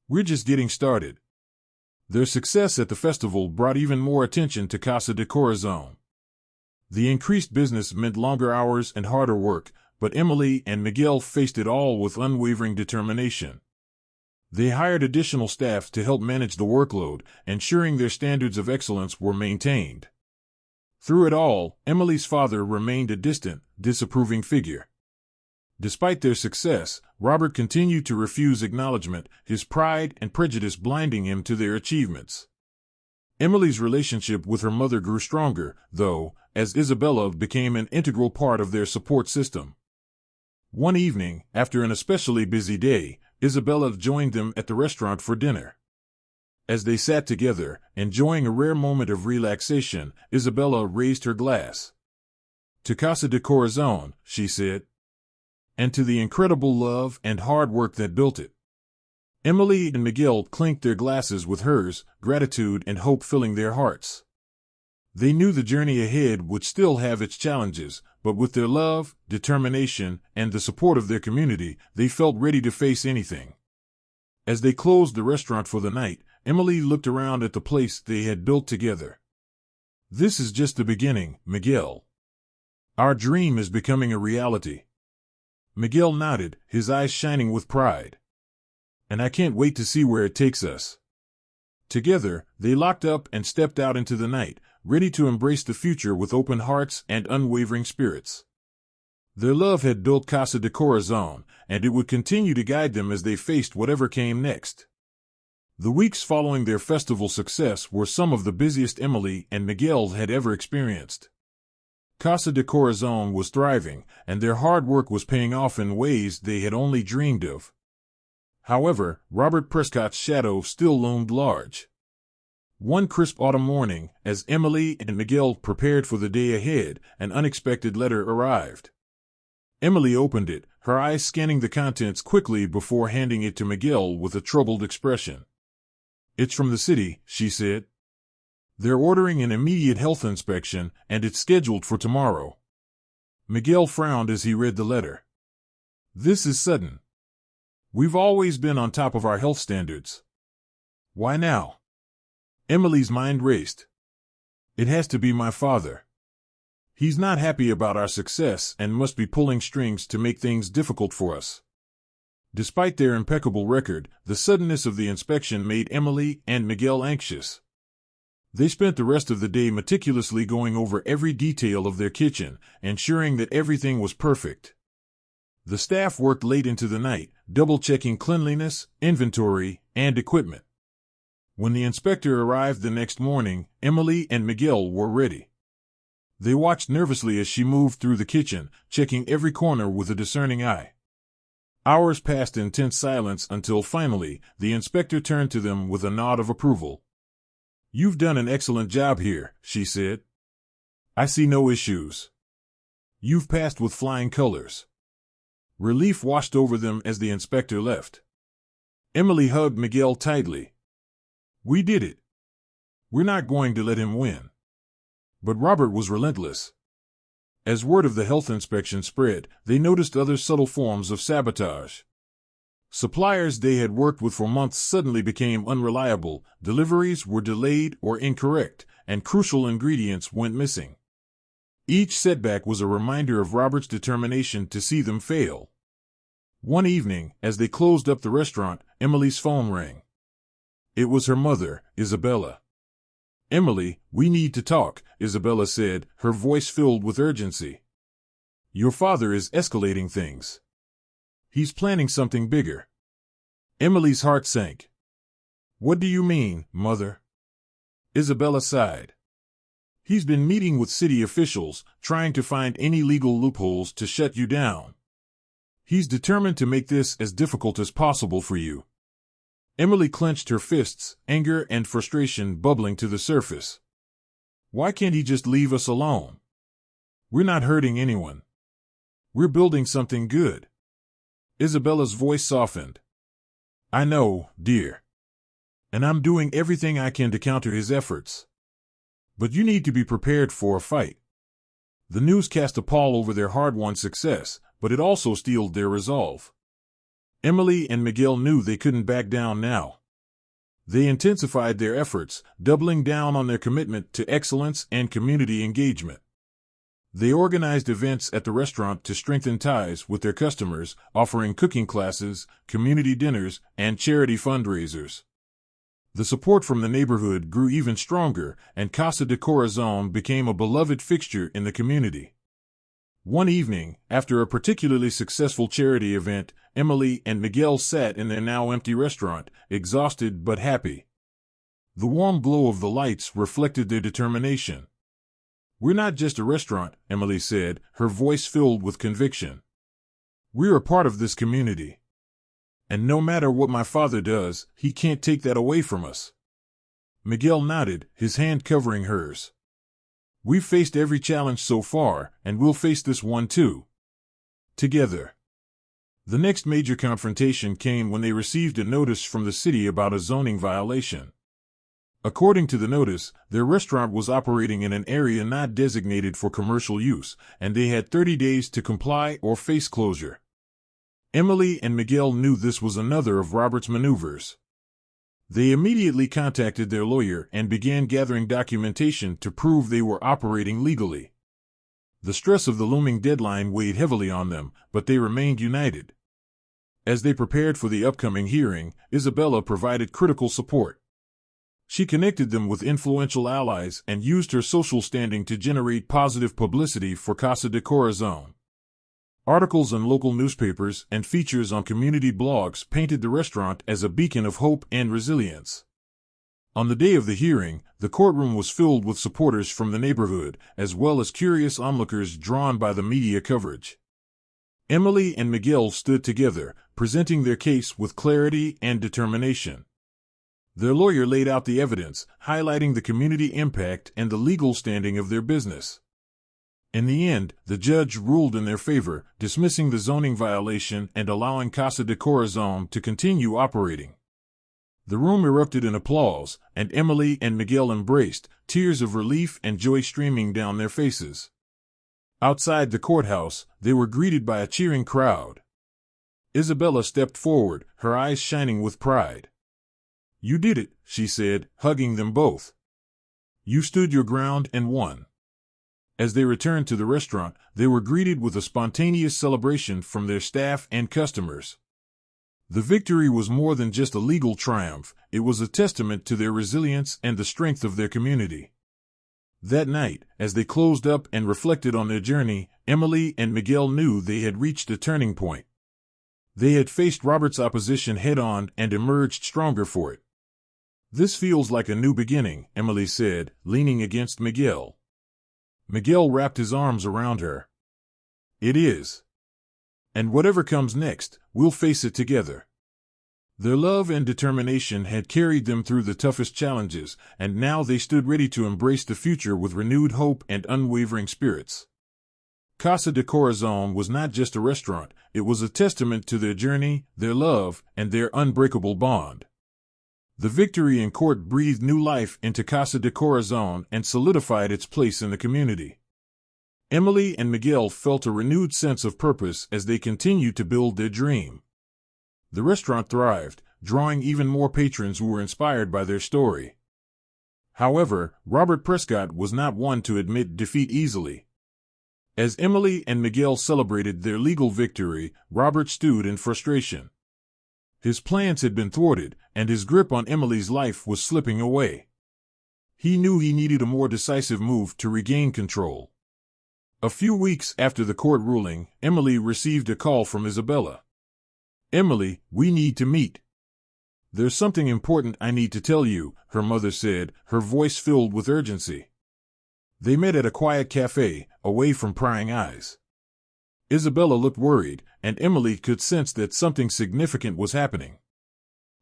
We're just getting started." Their success at the festival brought even more attention to Casa de Corazon. The increased business meant longer hours and harder work, but Emily and Miguel faced it all with unwavering determination. They hired additional staff to help manage the workload, ensuring their standards of excellence were maintained. Through it all, Emily's father remained a distant, disapproving figure. Despite their success, Robert continued to refuse acknowledgement, his pride and prejudice blinding him to their achievements. Emily's relationship with her mother grew stronger, though, as Isabella became an integral part of their support system. One evening, after an especially busy day, Isabella joined them at the restaurant for dinner. As they sat together, enjoying a rare moment of relaxation, Isabella raised her glass. "To Casa de Corazon," she said, "and to the incredible love and hard work that built it." Emily and Miguel clinked their glasses with hers, gratitude and hope filling their hearts. They knew the journey ahead would still have its challenges, but with their love, determination, and the support of their community, they felt ready to face anything. As they closed the restaurant for the night, Emily looked around at the place they had built together. "This is just the beginning, Miguel. Our dream is becoming a reality." Miguel nodded, his eyes shining with pride. "And I can't wait to see where it takes us." Together, they locked up and stepped out into the night, ready to embrace the future with open hearts and unwavering spirits. Their love had built Casa de Corazon, and it would continue to guide them as they faced whatever came next. The weeks following their festival success were some of the busiest Emily and Miguel had ever experienced. Casa de Corazon was thriving, and their hard work was paying off in ways they had only dreamed of. However, Robert Prescott's shadow still loomed large. One crisp autumn morning, as Emily and Miguel prepared for the day ahead, an unexpected letter arrived. Emily opened it, her eyes scanning the contents quickly before handing it to Miguel with a troubled expression. "It's from the city," she said. "They're ordering an immediate health inspection, and it's scheduled for tomorrow." Miguel frowned as he read the letter. "This is sudden. We've always been on top of our health standards. Why now?" Emily's mind raced. "It has to be my father. He's not happy about our success and must be pulling strings to make things difficult for us." Despite their impeccable record, the suddenness of the inspection made Emily and Miguel anxious. They spent the rest of the day meticulously going over every detail of their kitchen, ensuring that everything was perfect. The staff worked late into the night, double-checking cleanliness, inventory, and equipment. When the inspector arrived the next morning, Emily and Miguel were ready. They watched nervously as she moved through the kitchen, checking every corner with a discerning eye. Hours passed in tense silence until finally, the inspector turned to them with a nod of approval. "You've done an excellent job here," she said. "I see no issues. You've passed with flying colors." Relief washed over them as the inspector left. Emily hugged Miguel tightly. "We did it. We're not going to let him win." But Robert was relentless. As word of the health inspection spread, they noticed other subtle forms of sabotage. Suppliers they had worked with for months suddenly became unreliable, deliveries were delayed or incorrect, and crucial ingredients went missing. Each setback was a reminder of Robert's determination to see them fail. One evening, as they closed up the restaurant, Emily's phone rang. It was her mother, Isabella. "Emily, we need to talk," Isabella said, her voice filled with urgency. "Your father is escalating things. He's planning something bigger." Emily's heart sank. "What do you mean, Mother?" Isabella sighed. "He's been meeting with city officials, trying to find any legal loopholes to shut you down. He's determined to make this as difficult as possible for you." Emily clenched her fists, anger and frustration bubbling to the surface. "Why can't he just leave us alone? We're not hurting anyone. We're building something good." Isabella's voice softened. "I know, dear. And I'm doing everything I can to counter his efforts. But you need to be prepared for a fight." The news cast a pall over their hard-won success, but it also steeled their resolve. Emily and Miguel knew they couldn't back down now. They intensified their efforts, doubling down on their commitment to excellence and community engagement. They organized events at the restaurant to strengthen ties with their customers, offering cooking classes, community dinners, and charity fundraisers. The support from the neighborhood grew even stronger, and Casa de Corazon became a beloved fixture in the community. One evening, after a particularly successful charity event, Emily and Miguel sat in their now empty restaurant, exhausted but happy. The warm glow of the lights reflected their determination. "We're not just a restaurant," Emily said, her voice filled with conviction. "We're a part of this community. And no matter what my father does, he can't take that away from us." Miguel nodded, his hand covering hers. "We've faced every challenge so far, and we'll face this one too. Together." The next major confrontation came when they received a notice from the city about a zoning violation. According to the notice, their restaurant was operating in an area not designated for commercial use, and they had 30 days to comply or face closure. Emily and Miguel knew this was another of Robert's maneuvers. They immediately contacted their lawyer and began gathering documentation to prove they were operating legally. The stress of the looming deadline weighed heavily on them, but they remained united. As they prepared for the upcoming hearing, Isabella provided critical support. She connected them with influential allies and used her social standing to generate positive publicity for Casa de Corazon. Articles in local newspapers and features on community blogs painted the restaurant as a beacon of hope and resilience. On the day of the hearing, the courtroom was filled with supporters from the neighborhood, as well as curious onlookers drawn by the media coverage. Emily and Miguel stood together, presenting their case with clarity and determination. Their lawyer laid out the evidence, highlighting the community impact and the legal standing of their business. In the end, the judge ruled in their favor, dismissing the zoning violation and allowing Casa de Corazon to continue operating. The room erupted in applause, and Emily and Miguel embraced, tears of relief and joy streaming down their faces. Outside the courthouse, they were greeted by a cheering crowd. Isabella stepped forward, her eyes shining with pride. "You did it," she said, hugging them both. "You stood your ground and won." As they returned to the restaurant, they were greeted with a spontaneous celebration from their staff and customers. The victory was more than just a legal triumph, it was a testament to their resilience and the strength of their community. That night, as they closed up and reflected on their journey, Emily and Miguel knew they had reached a turning point. They had faced Robert's opposition head-on and emerged stronger for it. "This feels like a new beginning," Emily said, leaning against Miguel. Miguel wrapped his arms around her. "It is. And whatever comes next, we'll face it together." Their love and determination had carried them through the toughest challenges, and now they stood ready to embrace the future with renewed hope and unwavering spirits. Casa de Corazon was not just a restaurant, it was a testament to their journey, their love, and their unbreakable bond. The victory in court breathed new life into Casa de Corazon and solidified its place in the community. Emily and Miguel felt a renewed sense of purpose as they continued to build their dream. The restaurant thrived, drawing even more patrons who were inspired by their story. However, Robert Prescott was not one to admit defeat easily. As Emily and Miguel celebrated their legal victory, Robert stewed in frustration. His plans had been thwarted, and his grip on Emily's life was slipping away. He knew he needed a more decisive move to regain control. A few weeks after the court ruling, Emily received a call from Isabella. "Emily, we need to meet." "There's something important I need to tell you," her mother said, her voice filled with urgency. They met at a quiet cafe, away from prying eyes. Isabella looked worried, and Emily could sense that something significant was happening.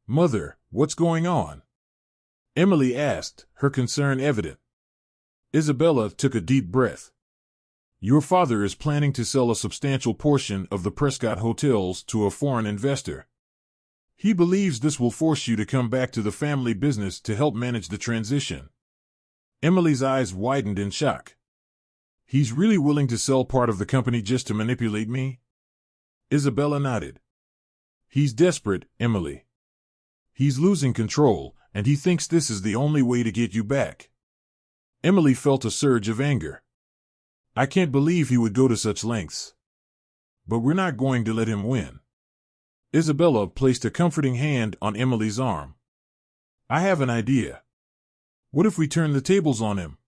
"Mother, what's going on?" Emily asked, her concern evident. Isabella took a deep breath. "Your father is planning to sell a substantial portion of the Prescott hotels to a foreign investor. He believes this will force you to come back to the family business to help manage the transition." Emily's eyes widened in shock. "He's really willing to sell part of the company just to manipulate me?" Isabella nodded. "He's desperate, Emily. He's losing control, and he thinks this is the only way to get you back." Emily felt a surge of anger. "I can't believe he would go to such lengths. But we're not going to let him win." Isabella placed a comforting hand on Emily's arm. "I have an idea. What if we turn the tables on him?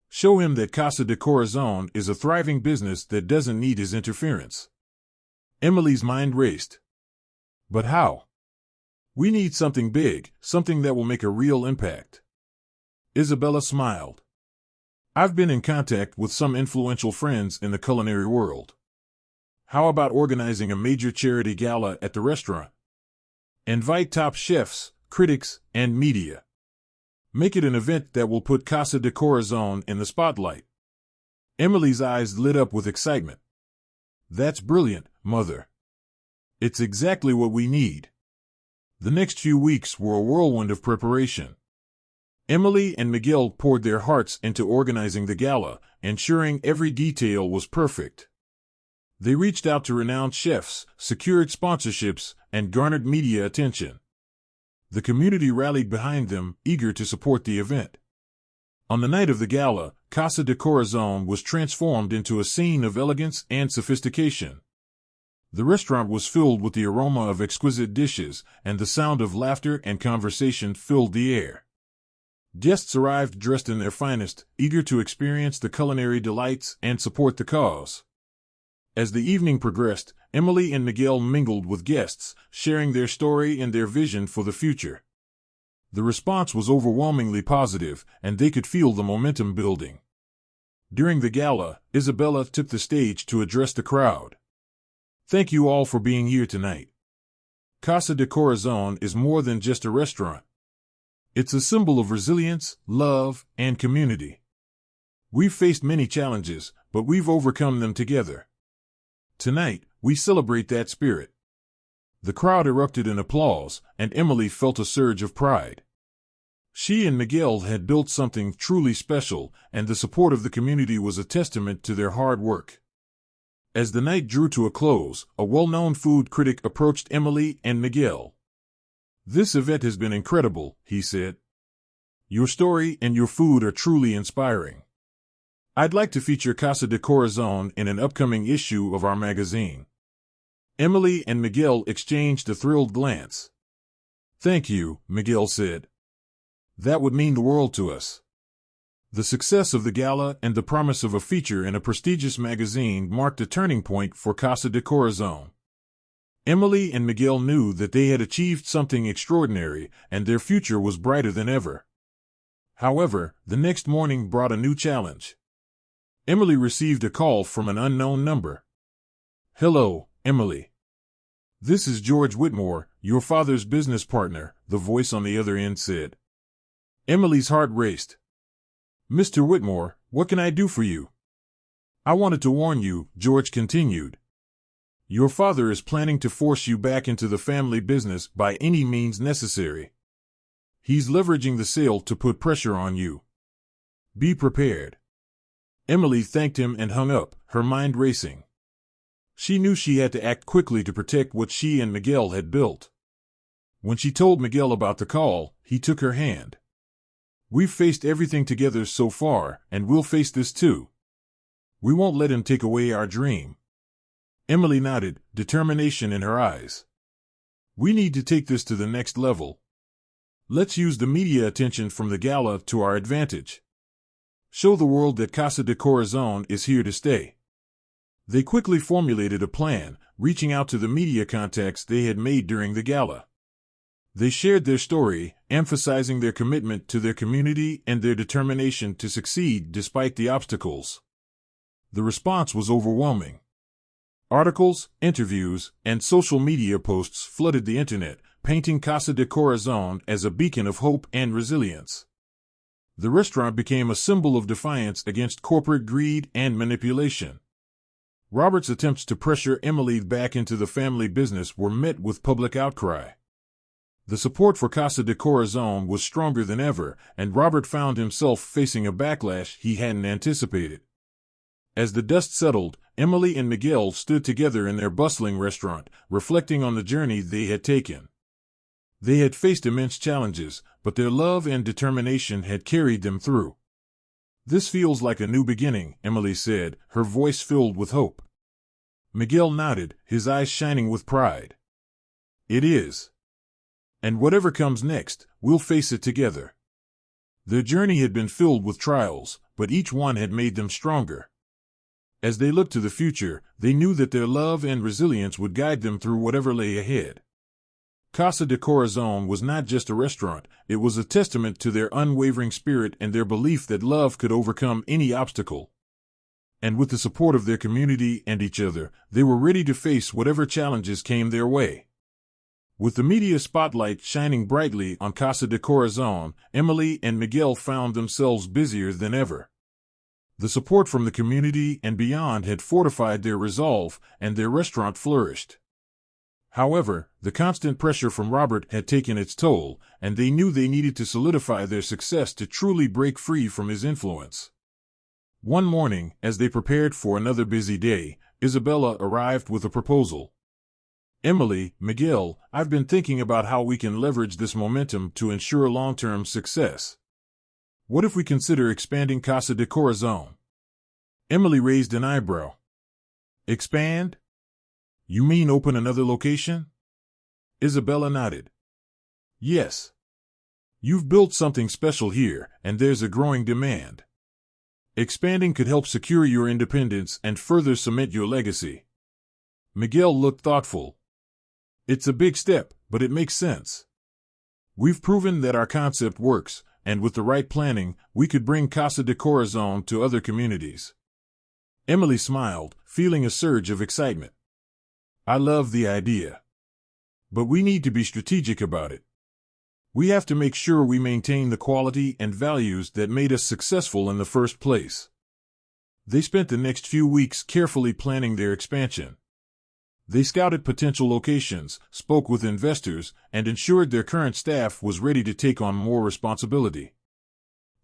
Show him that Casa de Corazon is a thriving business that doesn't need his interference." Emily's mind raced. "But how?" "We need something big, something that will make a real impact." Isabella smiled. "I've been in contact with some influential friends in the culinary world. How about organizing a major charity gala at the restaurant? Invite top chefs, critics, and media. Make it an event that will put Casa de Corazon in the spotlight." Emily's eyes lit up with excitement. "That's brilliant, Mother. It's exactly what we need." The next few weeks were a whirlwind of preparation. Emily and Miguel poured their hearts into organizing the gala, ensuring every detail was perfect. They reached out to renowned chefs, secured sponsorships, and garnered media attention. The community rallied behind them, eager to support the event. On the night of the gala, Casa de Corazon was transformed into a scene of elegance and sophistication. The restaurant was filled with the aroma of exquisite dishes, and the sound of laughter and conversation filled the air. Guests arrived dressed in their finest, eager to experience the culinary delights and support the cause. As the evening progressed, Emily and Miguel mingled with guests, sharing their story and their vision for the future. The response was overwhelmingly positive, and they could feel the momentum building. During the gala, Isabella took the stage to address the crowd. "Thank you all for being here tonight. Casa de Corazon is more than just a restaurant. It's a symbol of resilience, love, and community. We've faced many challenges, but we've overcome them together. Tonight, we celebrate that spirit." The crowd erupted in applause, and Emily felt a surge of pride. She and Miguel had built something truly special, and the support of the community was a testament to their hard work. As the night drew to a close, a well-known food critic approached Emily and Miguel. "This event has been incredible," he said. "Your story and your food are truly inspiring. I'd like to feature Casa de Corazon in an upcoming issue of our magazine." Emily and Miguel exchanged a thrilled glance. "Thank you," Miguel said. "That would mean the world to us." The success of the gala and the promise of a feature in a prestigious magazine marked a turning point for Casa de Corazon. Emily and Miguel knew that they had achieved something extraordinary, and their future was brighter than ever. However, the next morning brought a new challenge. Emily received a call from an unknown number. "Hello, Emily. This is George Whitmore, your father's business partner," the voice on the other end said. Emily's heart raced. "Mr. Whitmore, what can I do for you?" "I wanted to warn you," George continued. "Your father is planning to force you back into the family business by any means necessary. He's leveraging the sale to put pressure on you. Be prepared." Emily thanked him and hung up, her mind racing. She knew she had to act quickly to protect what she and Miguel had built. When she told Miguel about the call, he took her hand. "We've faced everything together so far, and we'll face this too. We won't let him take away our dream." Emily nodded, determination in her eyes. "We need to take this to the next level. Let's use the media attention from the gala to our advantage. Show the world that Casa de Corazon is here to stay." They quickly formulated a plan, reaching out to the media contacts they had made during the gala. They shared their story, emphasizing their commitment to their community and their determination to succeed despite the obstacles. The response was overwhelming. Articles, interviews, and social media posts flooded the internet, painting Casa de Corazon as a beacon of hope and resilience. The restaurant became a symbol of defiance against corporate greed and manipulation. Robert's attempts to pressure Emily back into the family business were met with public outcry. The support for Casa de Corazon was stronger than ever, and Robert found himself facing a backlash he hadn't anticipated. As the dust settled, Emily and Miguel stood together in their bustling restaurant, reflecting on the journey they had taken. They had faced immense challenges, but their love and determination had carried them through. "This feels like a new beginning," Emily said, her voice filled with hope. Miguel nodded, his eyes shining with pride. "It is. And whatever comes next, we'll face it together." Their journey had been filled with trials, but each one had made them stronger. As they looked to the future, they knew that their love and resilience would guide them through whatever lay ahead. Casa de Corazon was not just a restaurant, it was a testament to their unwavering spirit and their belief that love could overcome any obstacle. And with the support of their community and each other, they were ready to face whatever challenges came their way. With the media spotlight shining brightly on Casa de Corazon, Emily and Miguel found themselves busier than ever. The support from the community and beyond had fortified their resolve, and their restaurant flourished. However, the constant pressure from Robert had taken its toll, and they knew they needed to solidify their success to truly break free from his influence. One morning, as they prepared for another busy day, Isabella arrived with a proposal. "Emily, Miguel, I've been thinking about how we can leverage this momentum to ensure long-term success. What if we consider expanding Casa de Corazon?" Emily raised an eyebrow. "Expand? You mean open another location?" Isabella nodded. "Yes. You've built something special here, and there's a growing demand. Expanding could help secure your independence and further cement your legacy." Miguel looked thoughtful. "It's a big step, but it makes sense. We've proven that our concept works, and with the right planning, we could bring Casa de Corazon to other communities." Emily smiled, feeling a surge of excitement. "I love the idea. But we need to be strategic about it. We have to make sure we maintain the quality and values that made us successful in the first place." They spent the next few weeks carefully planning their expansion. They scouted potential locations, spoke with investors, and ensured their current staff was ready to take on more responsibility.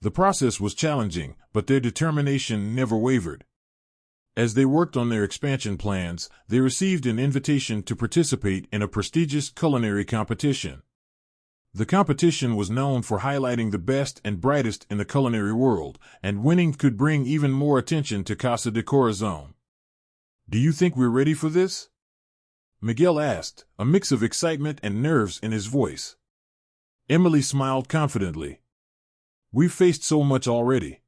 The process was challenging, but their determination never wavered. As they worked on their expansion plans, they received an invitation to participate in a prestigious culinary competition. The competition was known for highlighting the best and brightest in the culinary world, and winning could bring even more attention to Casa de Corazon. "Do you think we're ready for this?" Miguel asked, a mix of excitement and nerves in his voice. Emily smiled confidently. We've faced so much already.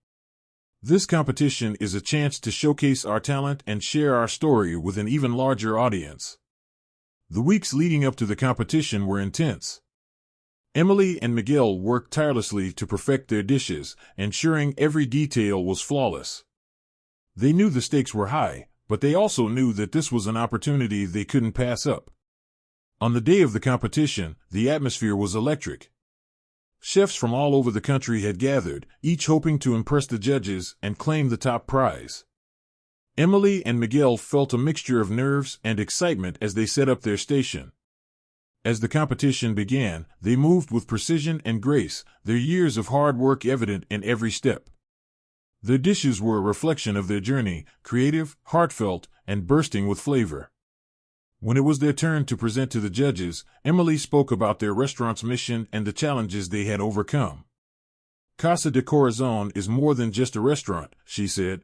This competition is a chance to showcase our talent and share our story with an even larger audience. The weeks leading up to the competition were intense. Emily and Miguel worked tirelessly to perfect their dishes, ensuring every detail was flawless. They knew the stakes were high, but they also knew that this was an opportunity they couldn't pass up. On the day of the competition, the atmosphere was electric. Chefs from all over the country had gathered, each hoping to impress the judges and claim the top prize. Emily and Miguel felt a mixture of nerves and excitement as they set up their station. As the competition began, they moved with precision and grace, their years of hard work evident in every step. Their dishes were a reflection of their journey, creative, heartfelt, and bursting with flavor. When it was their turn to present to the judges, Emily spoke about their restaurant's mission and the challenges they had overcome. Casa de Corazon is more than just a restaurant, she said.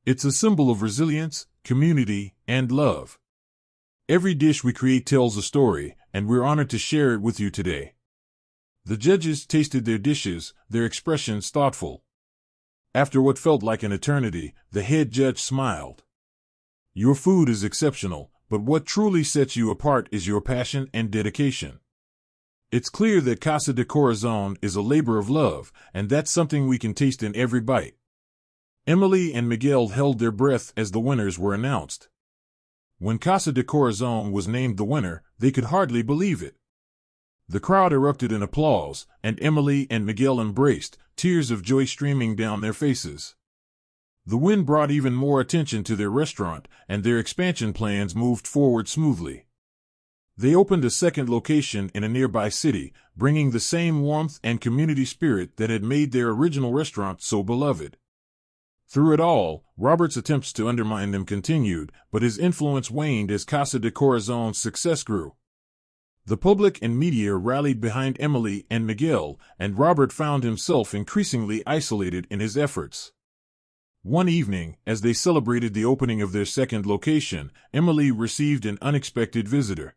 It's a symbol of resilience, community, and love. Every dish we create tells a story, and we're honored to share it with you today. The judges tasted their dishes, their expressions thoughtful. After what felt like an eternity, the head judge smiled. Your food is exceptional, but what truly sets you apart is your passion and dedication. It's clear that Casa de Corazon is a labor of love, and that's something we can taste in every bite. Emily and Miguel held their breath as the winners were announced. When Casa de Corazon was named the winner, they could hardly believe it. The crowd erupted in applause, and Emily and Miguel embraced, tears of joy streaming down their faces. The win brought even more attention to their restaurant, and their expansion plans moved forward smoothly. They opened a second location in a nearby city, bringing the same warmth and community spirit that had made their original restaurant so beloved. Through it all, Robert's attempts to undermine them continued, but his influence waned as Casa de Corazon's success grew. The public and media rallied behind Emily and Miguel, and Robert found himself increasingly isolated in his efforts. One evening, as they celebrated the opening of their second location, Emily received an unexpected visitor.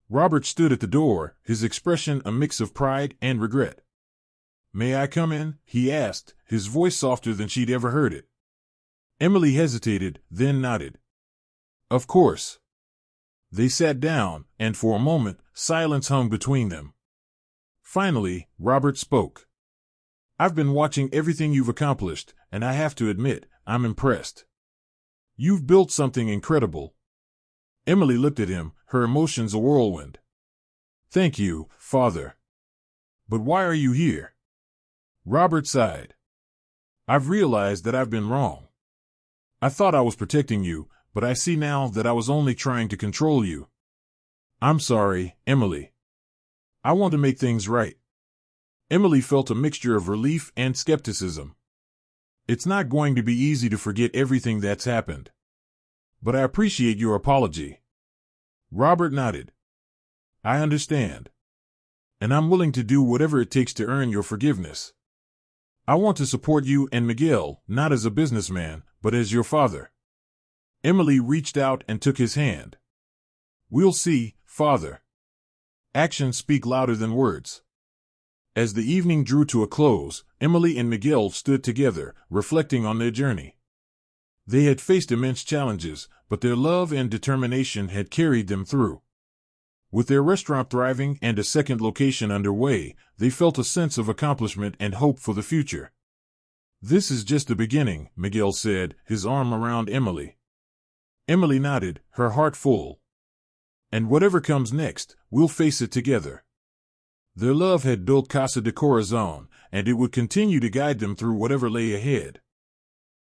Robert stood at the door, his expression a mix of pride and regret. "May I come in?" he asked, his voice softer than she'd ever heard it. Emily hesitated, then nodded. Of course. They sat down, and for a moment, silence hung between them. Finally, Robert spoke. "I've been watching everything you've accomplished, and I have to admit, I'm impressed. You've built something incredible." Emily looked at him, her emotions a whirlwind. "Thank you, Father. But why are you here?" Robert sighed. "I've realized that I've been wrong. I thought I was protecting you, but I see now that I was only trying to control you. I'm sorry, Emily. I want to make things right." Emily felt a mixture of relief and skepticism. "It's not going to be easy to forget everything that's happened. But I appreciate your apology." Robert nodded. "I understand. And I'm willing to do whatever it takes to earn your forgiveness. I want to support you and Miguel, not as a businessman, but as your father." Emily reached out and took his hand. "We'll see, Father. Actions speak louder than words." As the evening drew to a close, Emily and Miguel stood together, reflecting on their journey. They had faced immense challenges, but their love and determination had carried them through. With their restaurant thriving and a second location underway, they felt a sense of accomplishment and hope for the future. "This is just the beginning," Miguel said, his arm around Emily. Emily nodded, her heart full. "And whatever comes next, we'll face it together." Their love had built Casa de Corazon, and it would continue to guide them through whatever lay ahead.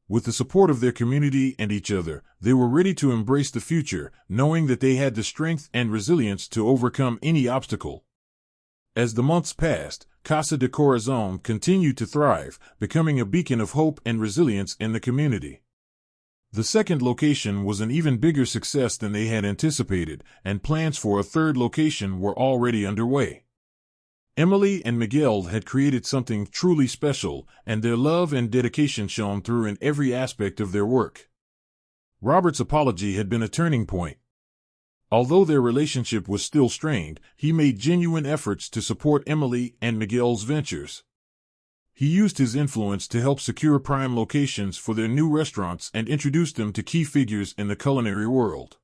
With the support of their community and each other, they were ready to embrace the future, knowing that they had the strength and resilience to overcome any obstacle. As the months passed, Casa de Corazon continued to thrive, becoming a beacon of hope and resilience in the community. The second location was an even bigger success than they had anticipated, and plans for a third location were already underway. Emily and Miguel had created something truly special, and their love and dedication shone through in every aspect of their work. Robert's apology had been a turning point. Although their relationship was still strained, he made genuine efforts to support Emily and Miguel's ventures. He used his influence to help secure prime locations for their new restaurants and introduced them to key figures in the culinary world.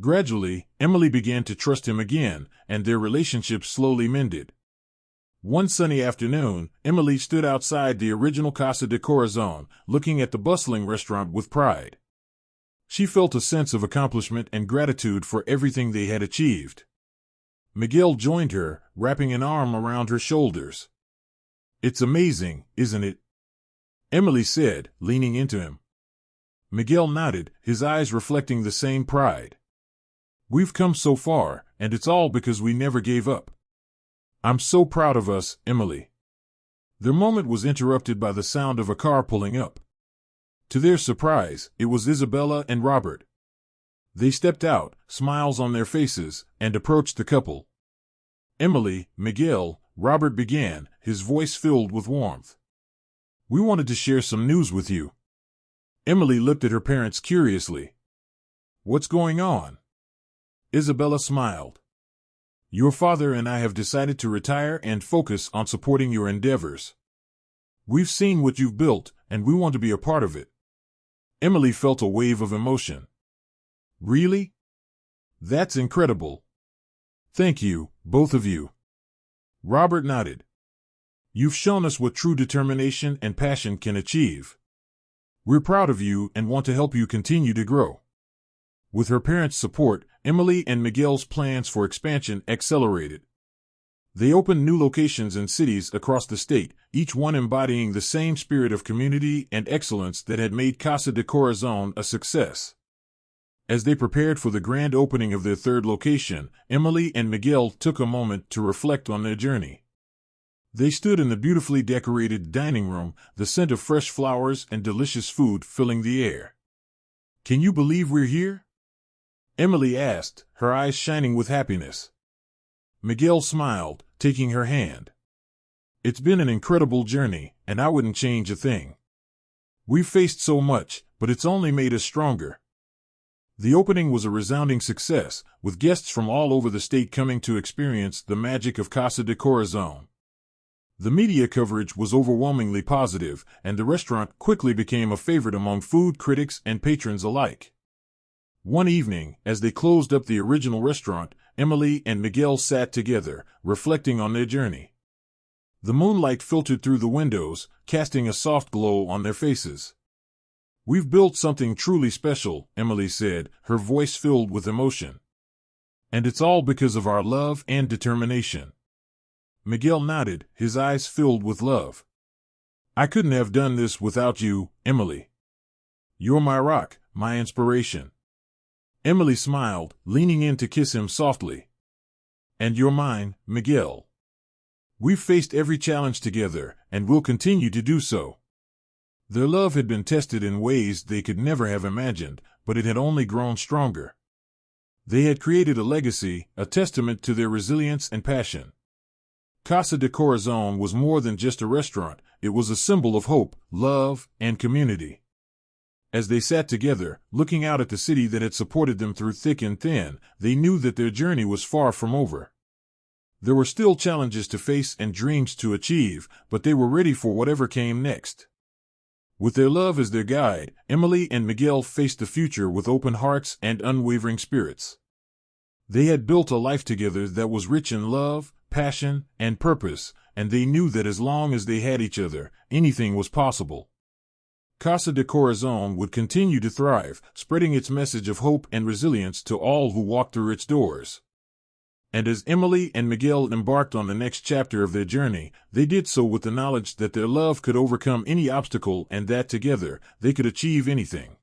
Gradually, Emily began to trust him again, and their relationship slowly mended. One sunny afternoon, Emily stood outside the original Casa de Corazon, looking at the bustling restaurant with pride. She felt a sense of accomplishment and gratitude for everything they had achieved. Miguel joined her, wrapping an arm around her shoulders. "It's amazing, isn't it?" Emily said, leaning into him. Miguel nodded, his eyes reflecting the same pride. "We've come so far, and it's all because we never gave up. I'm so proud of us, Emily." Their moment was interrupted by the sound of a car pulling up. To their surprise, it was Isabella and Robert. They stepped out, smiles on their faces, and approached the couple. "Emily, Miguel," Robert began, his voice filled with warmth. "We wanted to share some news with you." Emily looked at her parents curiously. "What's going on?" Isabella smiled. "Your father and I have decided to retire and focus on supporting your endeavors. We've seen what you've built, and we want to be a part of it." Emily felt a wave of emotion. "Really? That's incredible. Thank you, both of you." Robert nodded. "You've shown us what true determination and passion can achieve. We're proud of you and want to help you continue to grow." With her parents' support, Emily and Miguel's plans for expansion accelerated. They opened new locations in cities across the state, each one embodying the same spirit of community and excellence that had made Casa de Corazon a success. As they prepared for the grand opening of their third location, Emily and Miguel took a moment to reflect on their journey. They stood in the beautifully decorated dining room, the scent of fresh flowers and delicious food filling the air. "Can you believe we're here?" Emily asked, her eyes shining with happiness. Miguel smiled, taking her hand. "It's been an incredible journey, and I wouldn't change a thing. We've faced so much, but it's only made us stronger." The opening was a resounding success, with guests from all over the state coming to experience the magic of Casa de Corazon. The media coverage was overwhelmingly positive, and the restaurant quickly became a favorite among food critics and patrons alike. One evening, as they closed up the original restaurant, Emily and Miguel sat together, reflecting on their journey. The moonlight filtered through the windows, casting a soft glow on their faces. "We've built something truly special," Emily said, her voice filled with emotion. "And it's all because of our love and determination." Miguel nodded, his eyes filled with love. "I couldn't have done this without you, Emily. You're my rock, my inspiration." Emily smiled, leaning in to kiss him softly. "And you're mine, Miguel. We've faced every challenge together, and we'll continue to do so." Their love had been tested in ways they could never have imagined, but it had only grown stronger. They had created a legacy, a testament to their resilience and passion. Casa de Corazon was more than just a restaurant, it was a symbol of hope, love, and community. As they sat together, looking out at the city that had supported them through thick and thin, they knew that their journey was far from over. There were still challenges to face and dreams to achieve, but they were ready for whatever came next. With their love as their guide, Emily and Miguel faced the future with open hearts and unwavering spirits. They had built a life together that was rich in love, passion, and purpose, and they knew that as long as they had each other, anything was possible. Casa de Corazon would continue to thrive, spreading its message of hope and resilience to all who walked through its doors. And as Emily and Miguel embarked on the next chapter of their journey, they did so with the knowledge that their love could overcome any obstacle and that together, they could achieve anything.